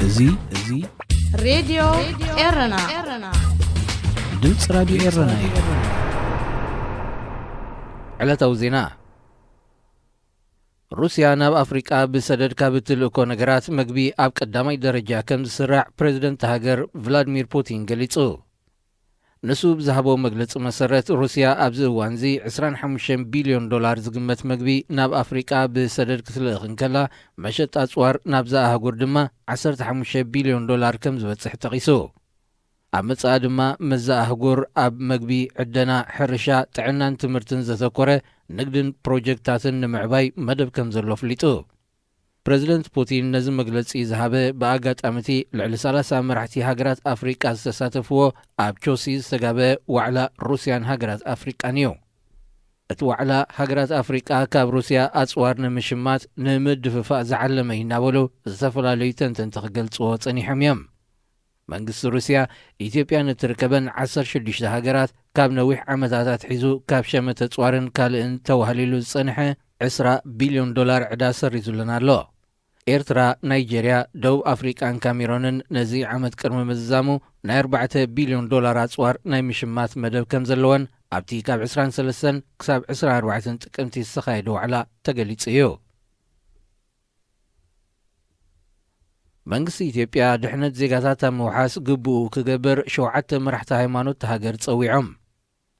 እዙይ راديو إرنا ድምፂ ራዲዮ ኤረና እዩ። ዕለታዊ ዜና ሩስያ ናብ አፍሪቃ ብሰደድ ካብ እትልእኮ ነገራት መግቢ ኣብ ቀዳማይ ደረጃ ከም ዝስራዕ ፕሬዝደንት ሃገር ቭላድሚር ፑቲን ገሊጹ። ንሱ ብዝሃቦ መግለፂ መሰረት ሩስያ ኣብዚ እዋን እዚ $25 ቢልዮን ዝግመት መግቢ ናብ አፍሪቃ ብሰደድ ክትልእኽ እንከላ መሸጣ ኣፅዋር ናብዛ ኣህጉር ድማ $15 ቢልዮን ከም ዝበፅሕ ጠቒሱ። ኣብ መጻኢ ድማ መዛ ኣህጉር ኣብ መግቢ ዕደና ሕርሻ ጥዕናን ትምህርትን ዘተኮረ ንግድን ፕሮጀክታትን ንምዕባይ መደብ ከም ዘሎ ፍሊጡ። ፕሬዝደንት ፑቲን ነዚ መግለፂ ዝሃበ ብኣጋጣሚቲ ልዕሊ 30 መራሕቲ ሃገራት ኣፍሪቃ ዝተሳተፍዎ ኣብ ቾሲ ዝተጋበአ ዋዕላ ሩስያን ሃገራት ኣፍሪቃን እዩ። እቲ ዋዕላ ሃገራት ኣፍሪቃ ካብ ሩስያ ኣፅዋር ንምሽማት ንምድፍፋእ ዝዓለመ እናበሉ ዝተፈላለዩ ተንተንቲ ክገልጽዎ ጸኒሖም እዮም። መንግስቲ ሩስያ ኢትዮጵያ ንትርከበን 16 ሃገራት ካብ ነዊሕ ዓመታታት ሒዙ ካብ ሸመተ ኣፅዋርን ካልእን ተዋህሊሉ ዝጸንሐ $20 ቢልዮን ዕዳ ሰሪዙለን ኣሎ። ኤርትራ፣ ናይጀርያ፣ ደቡብ ኣፍሪቃን ካሜሮንን ነዚ ዓመት ቅድሚ ምዝዛሙ ናይ $4 ቢልዮን ኣፅዋር ናይ ምሽማት መደብ ከም ዘለወን ኣብቲ ካብ 23 ክሳብ 24 ጥቅምቲ ዝተኻየደ ዋዕላ ተገሊጹ እዩ። መንግስቲ ኢትዮጵያ ድሕነት ዜጋታት ኣብ ምውሓስ ግብኡ ክገብር 7 መራሕቲ ሃይማኖት ሃገር ጸዊዖም።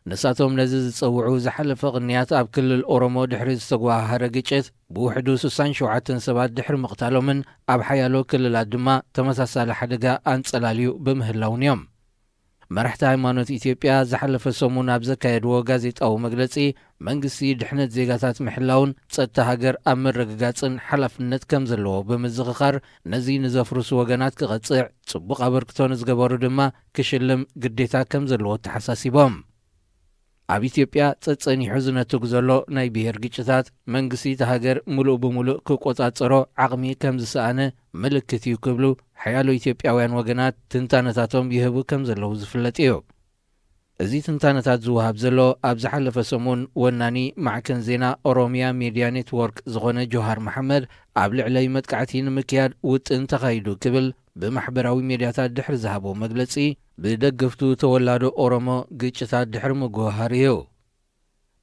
ንሳቶም ነዚ ዝጸውዑ ዝሓለፈ ቅንያት ኣብ ክልል ኦሮሞ ድሕሪ ዝተጓሃረ ግጭት ብውሕዱ 67 ሰባት ድሕሪ ምቕታሎምን ኣብ ሓያሎ ክልላት ድማ ተመሳሳሊ ሓደጋ ኣንጸላልዩ ብምህላውን እዮም። መራሕቲ ሃይማኖት ኢትዮጵያ ዝሓለፈ ሰሙን ኣብ ዘካየድዎ ጋዜጣዊ መግለጺ መንግስቲ ድሕነት ዜጋታት ምሕላውን ጸጥታ ሃገር ኣብ ምርግጋጽን ሓላፍነት ከም ዘለዎ ብምዝኽኻር ነዚ ንዘፍርሱ ወገናት ክቐጽዕ ጽቡቕ ኣበርክቶ ንዝገበሩ ድማ ክሽልም ግዴታ ከም ዘለዎ ተሓሳሲቦም። ኣብ ኢትዮጵያ ጸጸኒሑ ዝነትግ ዘሎ ናይ ብሔር ግጭታት መንግስቲ እቲ ሃገር ሙሉእ ብምሉእ ክቆጻጸሮ ዓቕሚ ከም ዝሰኣነ ምልክት እዩ ክብሉ ሓያሎ ኢትዮጵያውያን ወገናት ትንታነታቶም ይህቡ ከም ዘለዉ ዝፍለጥ እዩ። እዚ ትንታነታት ዝውሃብ ዘሎ ኣብ ዝሓለፈ ሰሙን ወናኒ ማዕከን ዜና ኦሮሚያ ሚድያ ኔትወርክ ዝኾነ ጆሃር መሐመድ ኣብ ልዕለይ መጥቃዕቲ ንምክያድ ውጥን ተኻይዱ ክብል ብማሕበራዊ ሚድያታት ድሕሪ ዝሃቦ መግለጺ ብደገፍቱ ተወላዶ ኦሮሞ ግጭታት ድሕሪ ምጉሃር እዩ።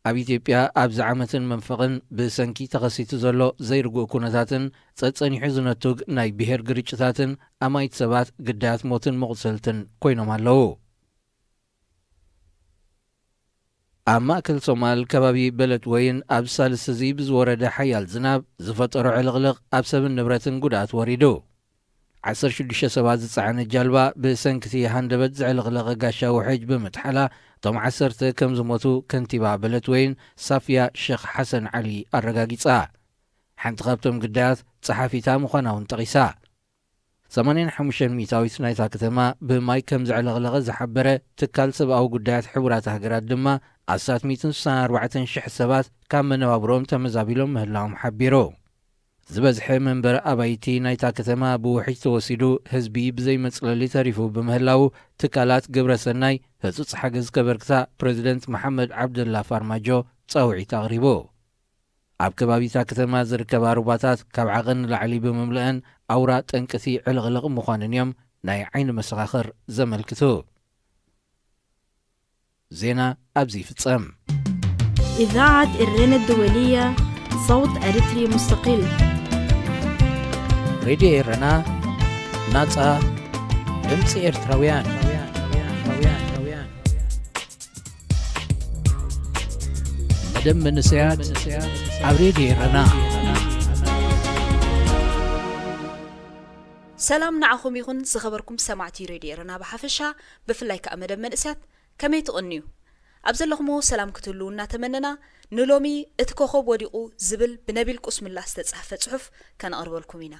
ኣብ ኢትዮጵያ ኣብዚ ዓመትን መንፈቕን ብሰንኪ ተኸሲቱ ዘሎ ዘይርግእ ኩነታትን ጸጸኒሑ ዝነትግ ናይ ብሔር ግርጭታትን ኣማይት ሰባት ግዳያት ሞትን መቑሰልትን ኮይኖም ኣለዉ። ኣብ ማእከል ሶማል ከባቢ በለት ወይን ኣብ ሳልስ እዚ ብዝወረደ ሓያል ዝናብ ዝፈጠሮ ዕልቕልቕ ኣብ ሰብን ንብረትን ጉድኣት ወሪዱ። 16 ሰባት ዝጸዓነ ጃልባ ብሰንኪቲ ሃንደበት ዝዕልቕለቐ ጋሻ ውሕጅ ብምትሓላ እቶም 10 ከም ዝሞቱ ከንቲባ በለት ወይን ሳፍያ ሼክ ሓሰን ዓሊ ኣረጋጊጻ። ሓንቲ ካብቶም ግዳያት ጸሓፊታ ምዃና እውን ጠቒሳ። 85 ሚታዊት ናይታ ከተማ ብማይ ከም ዝዕለቕለቐ ዝሓበረ ትካል ሰብኣዊ ጉዳያት ሕቡራት ሃገራት ድማ ኣሳት 164,000 ሰባት ካብ መነባብሮም ተመዛቢሎም ምህላዎም ሓቢሩ። ዝበዝሐ መንበሪ ኣባይቲ ናይታ ከተማ ብውሕጅ ተወሲዱ ህዝቢ ብዘይ መጽለሊ ተሪፉ ብምህላው ትካላት ግብረ ሰናይ ህጹጽ ሓገዝ ከበርክታ ፕሬዝደንት መሐመድ ዓብደላ ፋርማጆ ጻውዒት ኣቕሪቡ። ኣብ ከባቢታ ከተማ ዝርከባ ሩባታት ካብ ዓቐን ላዕሊ ብምምልአን ኣውራ ጠንቅቲ ዕልቕልቕ ምዃንን እዮም ናይ ዓይኒ መሰኻኽር ዘመልክቱ። ዜና ኣብዚ ይፍጸም። إذاعة إرنا الدولية صوت أريتري مستقل. ሬድዮ ኤረና ናጻ ድምፂ ኤርትራውያን መደብ መንስያት ኣብ ሬድዮ ኤረና። ሰላም ንዓኹም ይኹን ዝኸበርኩም ሰማዕቲ ሬድዮ ኤረና ብሓፈሻ ብፍላይ ከዓ መደብ መንእስያት ከመይ ትቕንዩ? ኣብ ዘለኹምዎ ሰላም ክትህሉ እናተመነና ንሎሚ እቲ ኮኸብ ወዲቑ ዝብል ብነቢል ቁስምላስ ዝተጻሕፈ ጽሑፍ ከነቕርበልኩም ኢና።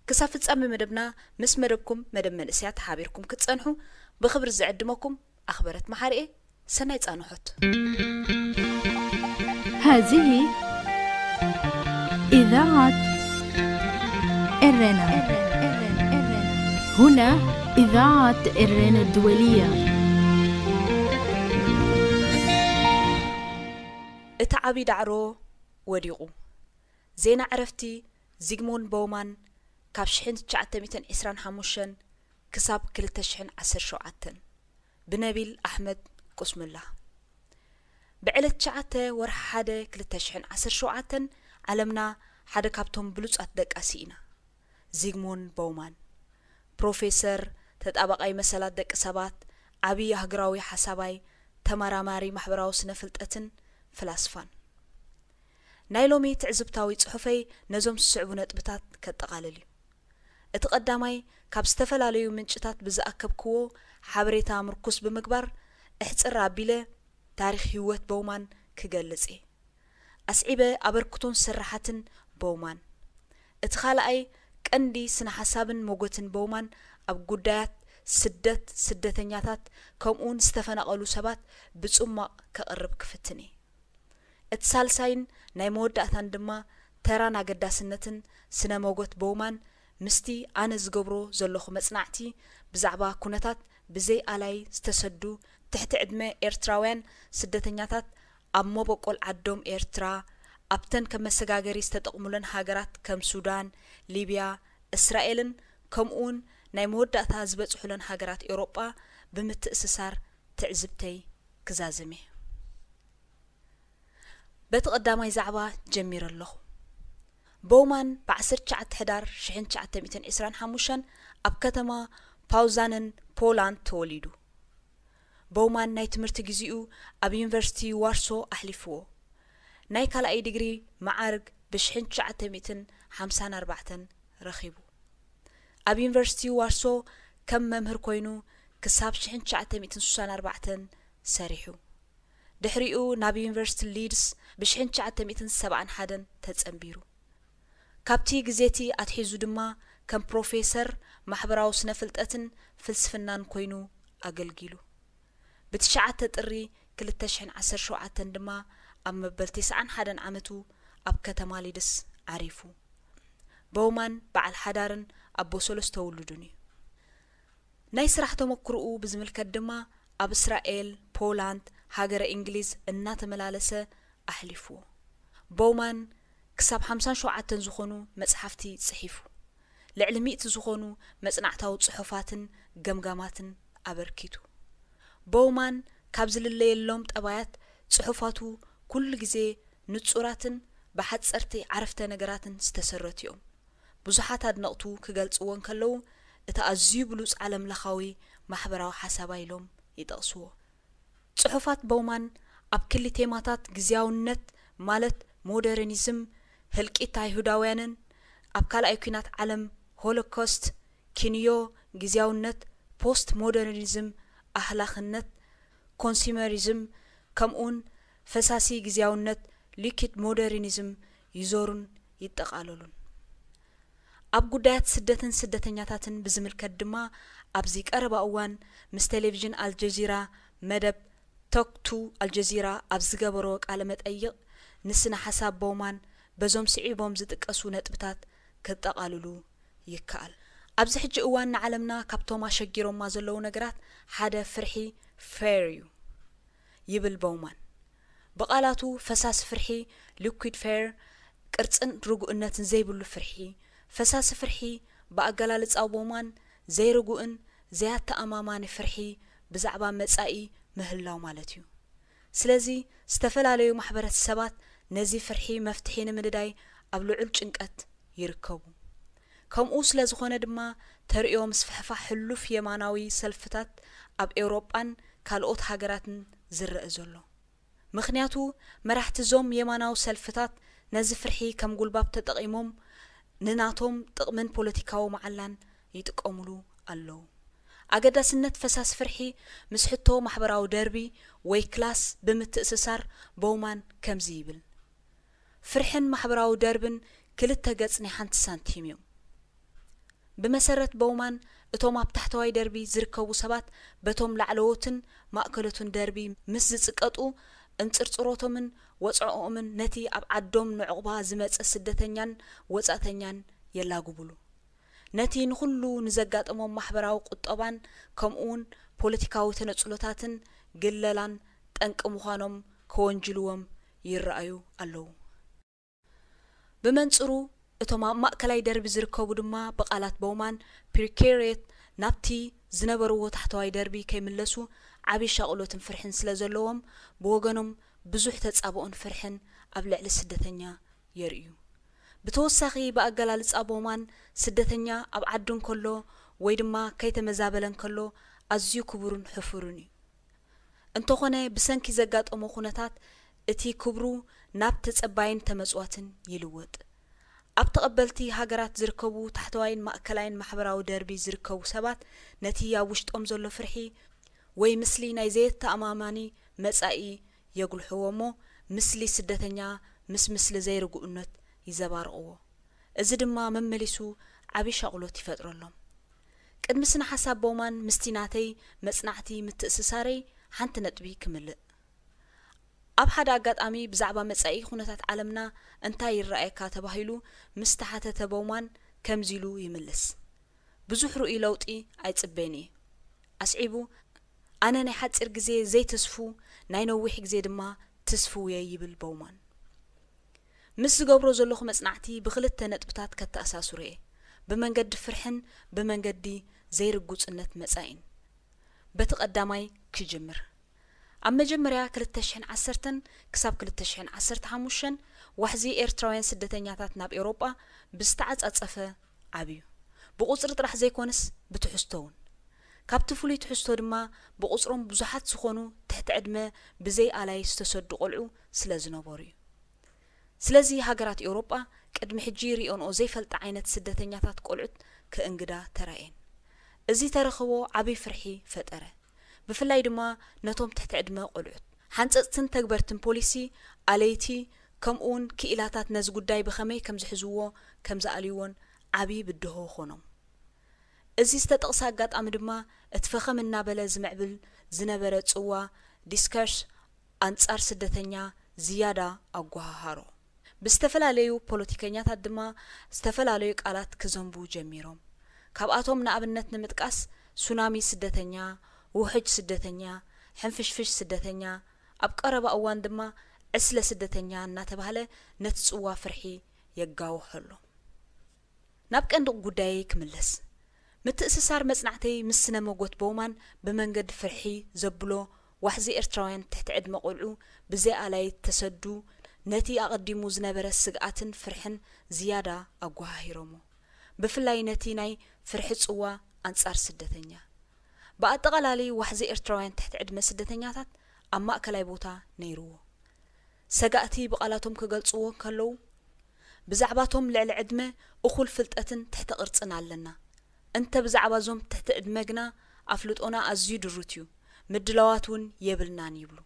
ክሳብ ፍጻሜ መደብና ምስ መደብኩም መደብ መንእስያት ሓቢርኩም ክትጸንሑ ብኽብሪ ዝዕድመኩም ኣኽበረት መሓርኤ ሰናይ ጻንሖት። هذه إذاعة إرنا. هنا إذاعة إرنا الدولية. እታዓቢ ዳዕሮ ወዲቑ ዜና ዕረፍቲ ዚግሙንድ ቦውማን ካብ 1925 ክሳብ 2017 ብነቢል ኣሕመድ ቁስሙላ ብዕለት 9 ወርሒ 1 2017 ዓለምና ሓደ ካብቶም ብሉጻት ደቃሲ ኢና ዚግሙንድ ቦውማን ፕሮፌሰር ተጣባቃይ መሰላት ደቂ ሰባት ዓብይ ሃገራዊ ሓሳባይ ተመራማሪ ማሕበራዊ ስነ ፍልጠትን ፍላስፋን ናይ ሎሚ ትዕዝብታዊ ጽሑፈይ ነዞም ዝስዕቡ ነጥብታት ከጠቃልል እዩ እቲ ቀዳማይ ካብ ዝተፈላለዩ ምንጭታት ብዝኣከብክዎ ሓበሬታ ምርኩስ ብምግባር እሕጽር ኣቢለ ታሪኽ ህይወት ቦውማን ክገልጽ ኣስዒበ ኣበርክቶን ስራሓትን ቦውማን እቲ ካልኣይ ቀንዲ ስነ ሓሳብን ሞጎትን ቦውማን ኣብ ጉዳያት ስደተኛታት ከምኡን ዝተፈናቀሉ ሰባት ብጽማቕ ከቕርብ ክፍትን እቲ ሳልሳይን ናይ መወዳእታን ድማ ተራን ኣገዳስነትን ስነ ሞጎት ቦውማን ምስቲ ኣነ ዝገብሮ ዘለኹ መጽናዕቲ ብዛዕባ ኩነታት ብዘይ ኣላይ ዝተሰዱ ትሕቲ ዕድመ ኤርትራውያን ስደተኛታት ኣብ መበቆል ዓዶም ኤርትራ ኣብተን ከም መሰጋገሪ ዝተጠቕሙለን ሃገራት ከም ሱዳን፣ ሊብያ፣ እስራኤልን ከምኡን ናይ መወዳእታ ዝበጽሑለን ሃገራት ኤውሮጳ ብምትእስሳር ትዕዝብተይ ክዛዝሜ በቲ ቀዳማይ ዛዕባ ጀሚረ ኣለኹ ቦውማን ብ19 ሕዳር 1925 ኣብ ከተማ ፓውዛንን ፖላንድ ተወሊዱ ቦውማን ናይ ትምህርቲ ግዚኡ ኣብ ዩኒቨርሲቲ ዋርሶ ኣሕሊፍዎ ናይ ካልኣይ ዲግሪ ማዓርግ ብ1954 ረኺቡ ኣብ ዩኒቨርሲቲ ዋርሶ ከም መምህር ኮይኑ ክሳብ 1964 ሰሪሑ ድሕሪኡ ናብ ዩኒቨርሲቲ ሊድስ ብ1971 ተጸንቢሩ ካብቲ ግዜቲ ኣትሒዙ ድማ ከም ፕሮፌሰር ማሕበራዊ ስነ ፍልጠትን ፍልስፍናን ኮይኑ ኣገልጊሉ ብ9 ጥሪ 2017 ድማ ኣብ መበል 91 ዓመቱ ኣብ ከተማ ሊድስ ዓሪፉ ቦውማን በዓል ሓዳርን ኣቦ 3 ውሉድን እዩ ናይ ስራሕ ተመክርኡ ብዝምልከት ድማ ኣብ እስራኤል ፖላንድ ሃገረ እንግሊዝ እናተመላለሰ ኣሕሊፍዎ ቦውማን ክሳብ 57 ዝኾኑ መጽሓፍቲ ጽሒፉ ልዕሊ 100 ዝኾኑ መጽናዕታዊ ጽሑፋትን ገምጋማትን ኣበርኪቱ ቦውማን ካብ ዝልለየሎም ጠባያት ጽሑፋቱ ኩሉ ግዜ ንጹራትን ብሓጸርቲ ዓረፍተ ነገራትን ዝተሰረቱ እዮም ብዙሓት ኣድነቕቱ ክገልጽዎን ከለዉ እቲ ኣዝዩ ብሉጽ ዓለም ለኻዊ ማሕበራዊ ሓሳብ ኢሎም ይጠቕስዎ ጽሑፋት ቦውማን ኣብ ክሊ ቴማታት ግዝያውነት ማለት ሞደርኒዝም ህልቂት ኣይሁዳውያንን ኣብ ካልኣይ ኩናት ዓለም ሆሎኮስት ኪንዮ ግዝያውነት ፖስት ሞደርኒዝም ኣህላኽነት ኮንሱመሪዝም ከምኡን ፈሳሲ ግዝያውነት ሊኪድ ሞደርኒዝም ይዞሩን ይጠቃለሉን ኣብ ጉዳያት ስደትን ስደተኛታትን ብዝምልከት ድማ ኣብዚ ቀረባ እዋን ምስ ቴሌቪዥን አልጀዚራ መደብ ቶክ ቱ አልጀዚራ ኣብ ዝገበሮ ቃለ መጠይቕ ንስነ ሓሳብ ቦውማን በዞም ስዒቦም ዝጥቀሱ ነጥብታት ከጠቃልሉ ይከኣል ኣብዚ ሕጂ እዋን ንዓለምና ካብቶም ኣሸጊሮማ ዘለዉ ነገራት ሓደ ፍርሒ ፌር እዩ ይብል ቦውማን በቃላቱ ፈሳሲ ፍርሒ ሊኩዊድ ፌር ቅርጽን ርጉእነትን ዘይብሉ ፍርሒ ፈሳሲ ፍርሒ በኣገላልጻው ቦውማን ዘይርጉእን ዘያተኣማማኒ ፍርሒ ብዛዕባ መጻኢ ምህላው ማለት እዩ ስለዚ ዝተፈላለዩ ማሕበረሰባት ነዚ ፍርሒ መፍትሒ ንምድዳይ ኣብ ልዑል ጭንቀት ይርከቡ ከምኡ ስለ ዝኾነ ድማ ተርእዮ ምስፍሕፋሕ ሕሉፍ የማናዊ ሰልፍታት ኣብ ኤውሮጳን ካልኦት ሃገራትን ዝረአ ዘሎ ምኽንያቱ መራሕቲ ዞም የማናዊ ሰልፍታት ነዚ ፍርሒ ከም ጉልባብ ተጠቒሞም ንናቶም ጥቕምን ፖለቲካዊ መዓላን ይጥቀሙሉ ኣለዉ ኣገዳስነት ፈሳስ ፍርሒ ምስ ሕቶ ማሕበራዊ ደርቢ ወይ ክላስ ብምትእስሳር ቦውማን ከምዚ ይብል ፍርሕን ማሕበራዊ ደርብን ክልተ ገጽ ናይ ሓንቲ ሳንቲም እዮም ብመሰረት ቦውማን እቶም ኣብ ታሕተዋይ ደርቢ ዝርከቡ ሰባት በቶም ላዕለዎትን ማእከሎትን ደርቢ ምስ ዝጽቀጡ እንጽርጽሮቶምን ወጽዖኦምን ነቲ ኣብ ዓዶም ንዕቑባ ዝመጸ ስደተኛን ወጻተኛን የላጉብሉ ነቲ ንኹሉ ንዘጋጠሞም ማሕበራዊ ቁጠባን ከምኡን ፖለቲካዊ ተነጽሎታትን ግለላን ጠንቂ ምዃኖም ከወንጅልዎም ይረኣዩ ኣለዉ ብመንጽሩ እቶም ኣብ ማእከላይ ደርቢ ዝርከቡ ድማ በቃላት ቦውማን ፕሪኬሪየት ናብቲ ዝነበርዎ ታሕተዋይ ደርቢ ከይምለሱ ዓብይ ሻቅሎትን ፍርሕን ስለ ዘለዎም ብወገኖም ብዙሕ ተጻብኦን ፍርሕን ኣብ ልዕሊ ስደተኛ የርእዩ ብተወሳኺ በኣገላልጻ ቦውማን ስደተኛ ኣብ ዓዱን ከሎ ወይ ድማ ከይተመዛበለን ከሎ ኣዝዩ ክቡርን ሕፉርን እዩ እንተኾነ ብሰንኪ ዘጋጠሞ ኩነታት እቲ ክብሩ ናብ ተጸባይን ተመጽዋትን ይልወጥ ኣብ ተቐበልቲ ሃገራት ዝርከቡ ታሕተዋይን ማእከላይን ማሕበራዊ ደርቢ ዝርከቡ ሰባት ነቲ ኣብ ውሽጦም ዘሎ ፍርሒ ወይ ምስሊ ናይ ዘይተኣማማኒ መጻኢ የጉልሕዎሞ ምስሊ ስደተኛ ምስሊ ዘይርግኡነት ይዘባርቕዎ እዚ ድማ መመሊሱ ዓብይ ሻቅሎት ይፈጥረሎም ቅድሚ ስነ ሓሳብ ቦውማን ምስቲናተይ መጽናዕቲ ምትእስሳረይ ሓንቲ ነጥቢ ክምልእ ኣብ ሓደ ኣጋጣሚ ብዛዕባ መጻኢ ኩነታት ዓለምና እንታይ ይረኣየካ ተባሂሉ ምስተሓተተ ቦውማን ከምዚሉ ይምልስ ብዙሕ ሩኢ ለውጢ ኣይጽበኒ ኣስዒቡ ኣነ ናይ ሓፂር ግዜ ዘይተስፉ ናይ ነዊሕ ግዜ ድማ ተስፉየ ይብል ቦውማን ምስ ዝገብሮ ዘለኹ መጽናዕቲ ብክልተ ነጥብታት ከተኣሳስሩ እየ ብመንገዲ ፍርሕን ብመንገዲ ዘይርጉጽነት መጻኢን በቲ ቀዳማይ ክጅምር ኣብ መጀመርያ 2010 ክሳብ 2015 ዋሕዚ ኤርትራውያን ስደተኛታት ናብ ኤውሮጳ ብዝተዓጻጸፈ ዓብዩ ብቁጽሪ ጥራሕ ዘይኮነስ ብትሕዝቶውን ካብቲ ፍሉይ ትሕዝቶ ድማ ብቁጽሮም ብዙሓት ዝኾኑ ትሕቲ ዕድመ ብዘይ ኣላይ ዝተሰዱ ቆልዑ ስለ ዝነበሩ እዩ ስለዚ ሃገራት ኤውሮጳ ቅድሚ ሕጂ ሪኦንኦ ዘይፈልጣ ዓይነት ስደተኛታት ቆልዑት ከእንግዳ ተራእየን እዚ ተረኽቦ ዓብይ ፍርሒ ፈጠረ ብፍላይ ድማ ነቶም ትሕቲ ዕድመ ቆልዑት ሓንጸጽትን ተግበርትን ፖሊሲ ኣለይቲ ከምኡውን ክኢላታት ነዚ ጉዳይ ብኸመይ ከም ዝሕዝዎ ከም ዝኣልይዎን ዓብይ ብድሆ ኾኖም እዚ ዝተጠቕሰ ኣጋጣሚ ድማ እቲ ፈኸም እናበለ ዝምዕብል ዝነበረ ጽዋ ዲስከርስ ኣንጻር ስደተኛ ዝያዳ ኣጓሃሃሮ ብዝተፈላለዩ ፖለቲከኛታት ድማ ዝተፈላለዩ ቃላት ክዘንቡ ጀሚሮም ካብኣቶም ንኣብነት ንምጥቃስ ሱናሚ ስደተኛ ውሕጅ ስደተኛ ሕንፍሽፍሽ ስደተኛ ኣብ ቀረባ እዋን ድማ ዕስለ ስደተኛ እናተባህለ ነቲ ጽዋ ፍርሒ የጋውሐሎ ናብ ቀንዲ ጉዳይ ክምለስ ምትእስሳር መጽናዕተይ ምስ ስነ መጎት ቦውማን ብመንገዲ ፍርሒ ዘብሎ ዋሕዚ ኤርትራውያን ትሕቲ ዕድመ ቆልዑ ብዘይ ኣላይ ተሰዱ ነቲ ኣቐዲሙ ዝነበረ ስግኣትን ፍርሕን ዝያዳ ኣጓሃሂሮሞ ብፍላይ ነቲ ናይ ፍርሒ ጽዋ ኣንጻር ስደተኛ ብኣጠቓላሊ ዋሕዚ ኤርትራውያን ትሕቲ ዕድመ ስደተኛታት ኣብ ማእከላይ ቦታ ነይርዎ ሰጋእቲ ብቓላቶም ክገልጽዎ ከለዉ ብዛዕባቶም ልዕሊ ዕድመ እኹል ፍልጠትን ትሕቲ ቅርጽን ኣለና እንተ ብዛዕባ ዞም ትሕቲ ዕድመ ግና ኣፍልጦና ኣዝዩ ድሩት እዩ ምድላዋት እውን የብልናን ይብሉ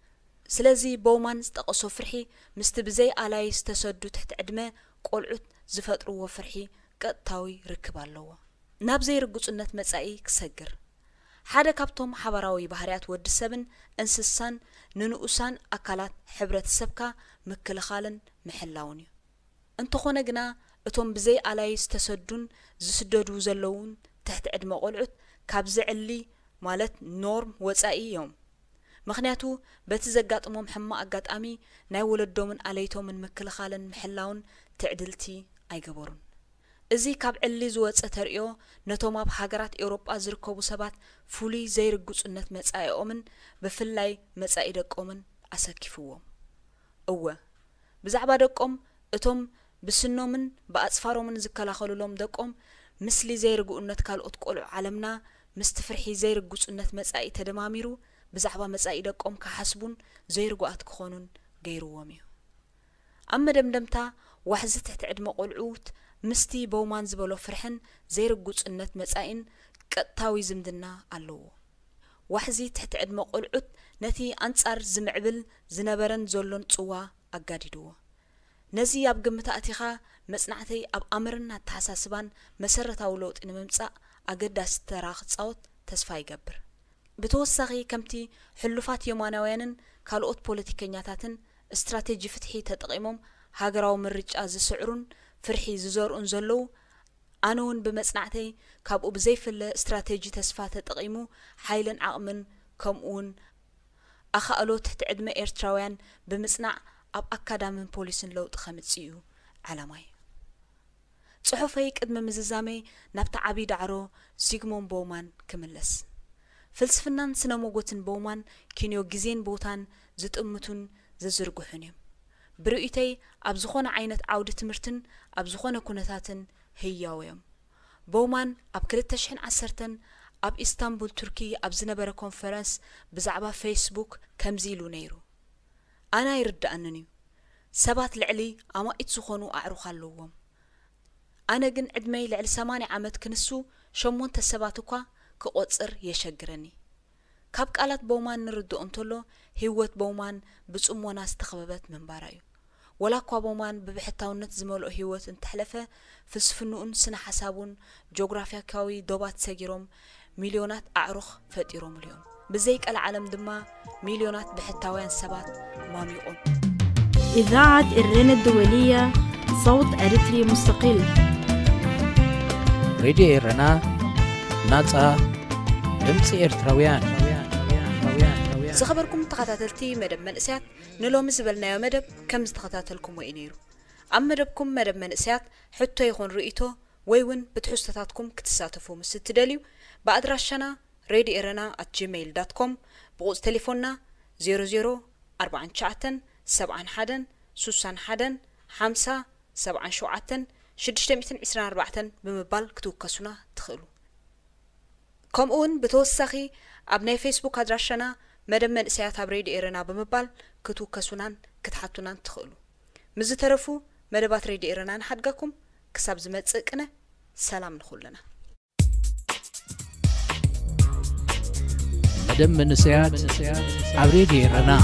ስለዚ ቦውማን ዝጠቐሶ ፍርሒ ምስቲ ብዘይ ኣላይ ዝተሰዱ ትሕቲ ዕድመ ቆልዑት ዝፈጥርዎ ፍርሒ ቀጥታዊ ርክብ ኣለዎ ናብ ዘይርግጹነት መጻኢ ክሰግር ሓደ ካብቶም ሓበራዊ ባህርያት ወዲ ሰብን እንስሳን ንንኡሳን ኣካላት ሕብረተሰብካ ምክልኻልን ምሕላውን እዩ እንተኾነ ግና እቶም ብዘይ ኣላይ ዝተሰዱን ዝስደዱ ዘለውን ትሕቲ ዕድመ ቆልዑት ካብ ዝዕሊ ማለት ኖርም ወጻኢ እዮም ምክንያቱ በቲ ዘጋጥሞም ሕማቅ ኣጋጣሚ ናይ ወለዶምን ኣለይቶምን ምክልኻልን ምሕላውን ትዕድልቲ ኣይገበሩን እዚ ካብ ዕሊ ዝወፀ ተርእዮ ነቶም ኣብ ሃገራት ኤውሮጳ ዝርከቡ ሰባት ፍሉይ ዘይርግጹነት መጻኢኦምን ብፍላይ መጻኢ ደቆምን ኣሰኪፍዎም እወ ብዛዕባ ደቆም እቶም ብስኖምን ብኣጽፋሮምን ዝከላኸሉሎም ደቆም ምስሊ ዘይርግኡነት ካልኦት ቆልዑ ዓለምና ምስቲ ፍርሒ ዘይርግጹነት መጻኢ ተደማሚሩ ብዛዕባ መጻኢ ደቆም ክሓስቡን ዘይርግኣት ክኾኑን ገይርዎም እዩ ኣብ መደምደምታ ዋሕዚ ትሕቲ ዕድመ ቆልዑት ምስቲ ቦውማን ዝበሎ ፍርሕን ዘይርግጹነት መጻኢን ቀጥታዊ ዝምድና ኣለዎ ዋሕዚ ትሕቲ ዕድመ ቆልዑት ነቲ ኣንጻር ዝምዕብል ዝነበረን ዘሎን ጽዋ ኣጋዲድዎ ነዚ ኣብ ግምት ኣቲኻ መጽናዕተይ ኣብ ኣምርና ኣተሓሳስባን መሰረታዊ ለውጢ ንምምጻእ ኣገዳሲ ተራ ክጻወት ተስፋ ይገብር ብተወሳኺ ከምቲ ሕሉፋት የማናውያንን ካልኦት ፖለቲከኛታትን استراتيجي فتحي تطقيمهم هاجراو مرجع زسعرون فرحي ززورون زلو أنون بمصنعتي كابو بزيف الاستراتيجي تسفا تطقيمو حيلن عقمن كمون أخالو تحت عدم إيرتراويان بمصنع أب أكادامن بوليسن لو تخمتسيو علاماي صحفي قدم مززامي نبت عبي دعرو سيغمون بومان كملس فلسفنان سنموغوتن بومان كينيو جزين بوتان زتأمتون ززرقوحن برؤيتي أبزخون عينة عودة تمرتن أبزخون كونتاتن هياويم بومان أب كريتشحن عسرتن أب إسطنبول تركي أب زنبرة كونفرنس بزعبا فيسبوك كمزيلو نيرو أنا يرد أنني سبات لعلي أما إتسخونو أعروخ اللوهم أنا جن عدمي لعل 8 عامت كنسو شمون تسباتوكا كقصر يشجرني كاب قالت بومان نردو انتلو هيوت بومان بصمونا استخببت من بارايو ولا كوا بومان ببحتاونت زملو هيوت انتحلفه فلسفنون سنه حسابون جغرافياكاوي دوبات سجيروم مليونات أعرخ فديروم اليوم بزيك العالم دما مليونات بحتاوين سبات ماميقون إذاعة إرنا الدولية صوت أريتري مستقل راديو إرنا ناصا دمص إرتراويان زخبركم تخاتلتي مدب منسيات نلوم زبلنا مدب كم تخاتلكم وينيرو أم مدبكم مدب منسيات حتى يكون رؤيته ويون بتحسطاتكم كتساتفوا مستدليو بأدراشنا radioirana@gmail.com بغوز تليفوننا 00 71 61 5 77 624 بمبال كتوكسونا تخلو كمون بتوسخي أبناء فيسبوك أدراشنا مدب منسيات اب راديو إرنا بمبال كتوكسونان كتحطونان تخلو مزترفو مدبات راديو إرنا نحدقكم كساب زمتصقنا سلام نخلنا مدب منسيات اب راديو إرنا